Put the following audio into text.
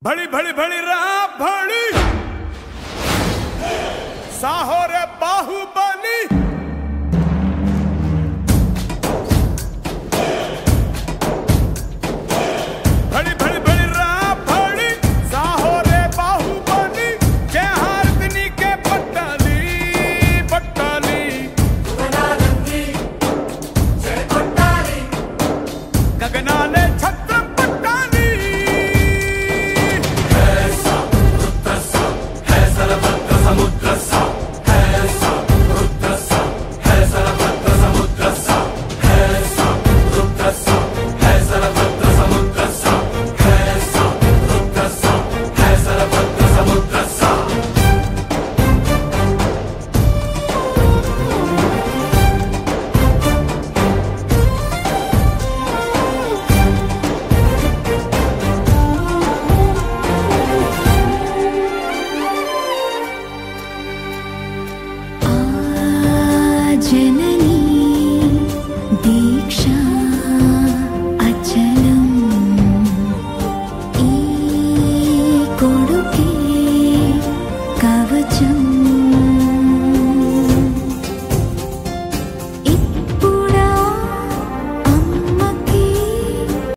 भड़ी भड़ी भड़ी रहा भड़ी साहो रे बाहुबली भड़ी भड़ी भड़ी रहा भड़ी साहो रे बाहुबली जय हारदनी के पट्टाली पट्टाली गगनानंदी जय पट्टाली गगनाने छत्र पट्टाली ऐसा रुद्रसा है सरभद्र समुद्रसा ऐसा रुद्रसा है सरभद्र समुद्रसा ऐसा रुद्रसा है सरभद्र समुद्रसा ऐसा रुद्रसा है सरभद्र समुद्रसा जननी